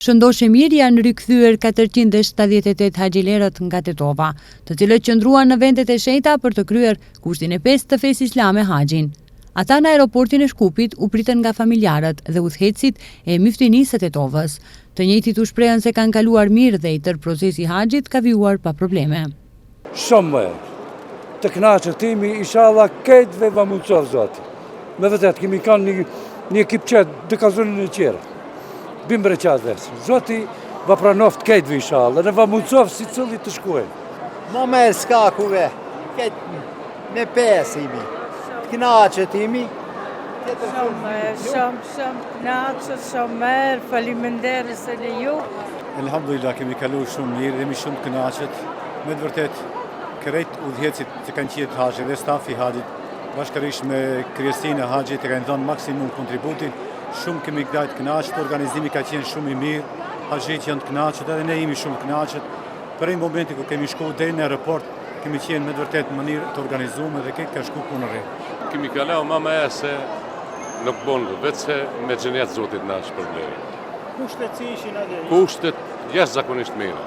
Shëndoshë mirë janë rikthyer 478 haxhilerët nga Tetova, të cilët qëndruan në vendet e shenjta për të kryer kushtin e 5 të fesë islame haxhin. Ata në aeroportin e Shkupit u pritën nga familjarët dhe udhëheqësit e Myftinisë së Tetovës. Të njëjtit u shprehën se kanë kaluar mirë dhe i tërë procesi i haxhit ka vijur pa probleme. Shumë të kënaqur timi, inshallah ketëve va mundësov zoti. Me vërtet kemi kanë një ekip qetë dhe ka zonën e qera. Bimbre qatë zoti va pranoft ketëve inshallah, dhe va mundësov si cëllit të shkojnë. Ma me skakuve, ketë me pesimi, të kënaqur timi. Shumë knaqër, shumë merë, faliminderit se leju. Elhamdulillah, kemi kalu shumë mirë, jemi shumë të kënaqur. Me të vërtet, krejt udhëheqësit që kanë qenë haxhi dhe stafi i haxhit, bashkërisht me kryesinë e haxhit, kanë dhënë maksimum kontributin. Shumë kemi të kënaqur, organizimi ka qenë shumë i mirë, haxhit janë të kënaqur, edhe ne jemi shumë të kënaqur. Për një momenti ku kemi shkuar deri në aeroport, kemi qenë me të vërtet në mënyrë të organizuar dhe këtë ka shkuar punë rreth. Kemi kalu më se nuk bënë, vetë se me xhenet zotit na është problemi. Kushtet si ishin atje? Kushtet jashtëzakonisht mira.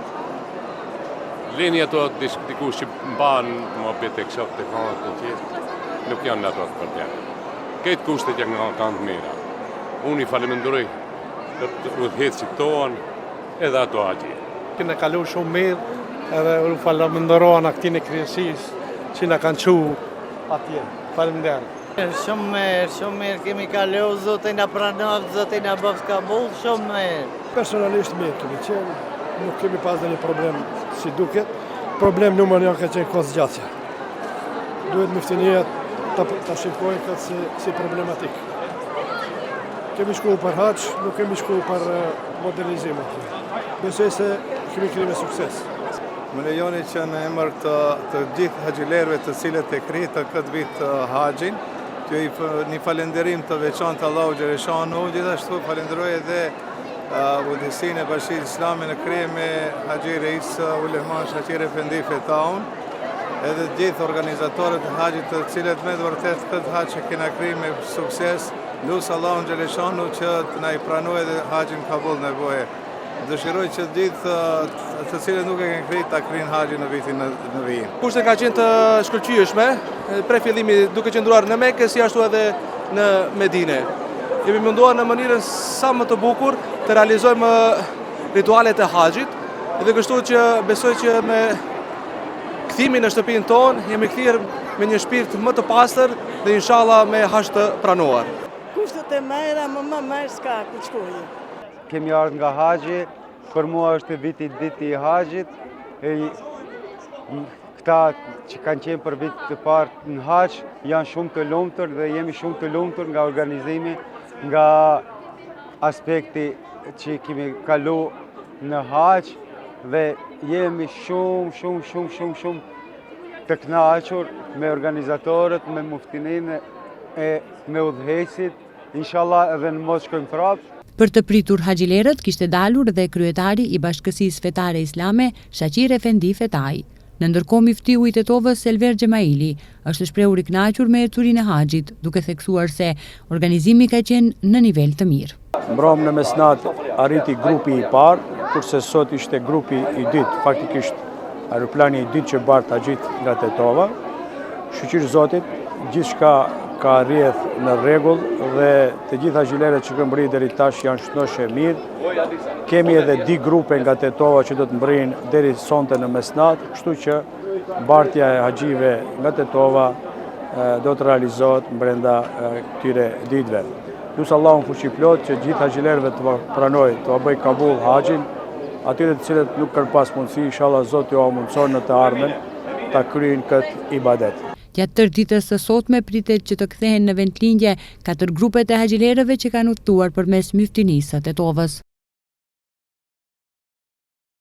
Leni ato dikush që mban mohabet e kësaj të kanë të tjerë, nuk janë në ato të përdjene. Këtë kushtet janë kanë të mira. Unë i faleminderoj të udhëheqësit tonë edhe ato atje. Kena kalu shumë mirë edhe u faleminderojnë aktin e kryesisë që na kanë çu atje. Faleminderit. Shumë mirë, kemi kalu, zote na pranoft, zote na bëf kabull, shumë mirë. Personalisht mirë kemi qenë, nuk kemi pas dhe një problem si duket. Problem numër një ka qenë kozgjatja. Duhet Myftiniat ta shikojnë këtë si problematik. Kemi shkuar për haxh, nuk kemi shkuar për modernizim. Besoj se kemi kryer sukses. Më lejoni që në emër të gjithë haxhilerëve të cilët e kritën këtë vit haxhin, një falenderim të veçantë Allahu xhaleshanu, gjithashtu falenderoj edhe udhëheqësinë e Bashkisë Islame në krye me Haxhi Reis Ulema Shaqir Efendi Fetaun, edhe gjithë organizatorët e haxhit të cilët me të vërtet këtë haxh që kena kryer me sukses. Lusë Allahu xhaleshanu që të na i pranojë dhe haxhin kabull nevojë. Dëshiroj që gjithë të cilët nuk e kanë kryer ta kryejnë haxhin në vitin në vijim. Kushtet kanë qenë të shkëlqyeshme, prej fillimit duke qëndruar në Mekë si ashtu edhe në Medinë. Jemi munduar në mënyrën sa më të bukur të realizojmë ritualet e haxhit, dhe kështu që besoj që me kthimin në shtëpinë tonë jemi kthyer me një shpirt më të pastër dhe inshallah me haxh të pranuar. Kushtet e mera, më merë s'ka ku shkojë. Kemi ardhur nga haxhi, për mua është viti i haxhit. Këta që kanë qenë për vit të parë në haxh janë shumë të lumtur dhe jemi shumë të lumtur nga organizimi, nga aspekti që kemi kalu në haxh dhe jemi shumë të kënaqur me organizatorët, me Muftininë e me udhëheqësit, inshallah edhe në mos shkojmë prapë. Për të pritur haxhilerët kishte dalur dhe kryetari i Bashkësisë Fetare Islame, Shaqir Efendi Fetaj. Në ndërkohë miftiu i Tetovës Selver Xhemaili është shprehur i kënaqur me ecurinë e haxhit, duke theksuar se organizimi ka qenë në nivel të mirë. Mbram në mesnat arriti grupi i parë, kurse sot ishte grupi i dytë, faktikisht aeroplani i dytë që bart haxhit nga Tetova. Shqyr Zotit, gjithçka ka rrjedh në rregull dhe të gjitha haxhilerët që kanë mbërrit deri tash janë shëndoshë mirë. Kemi edhe di grupe nga Tetova që do të mbërrinë deri sonte në mesnat, kështu që bartja e haxhive nga Tetova do të realizohet brenda këtyre ditëve. Lusë Allahun fuqiplot që gjithë haxhilerëve të pranojë të bëjë kabull haxhin, atyre të cilët nuk kanë pas mundësi, inshallah Zoti u mundson në të ardhmen ta kryejnë këtë ibadet. Gjatë tërë ditës së sotme pritet që të kthehen në vendlindje 4 grupet e haxhilerëve që kanë udhëtuar përmes Myftinisë së Tetovës.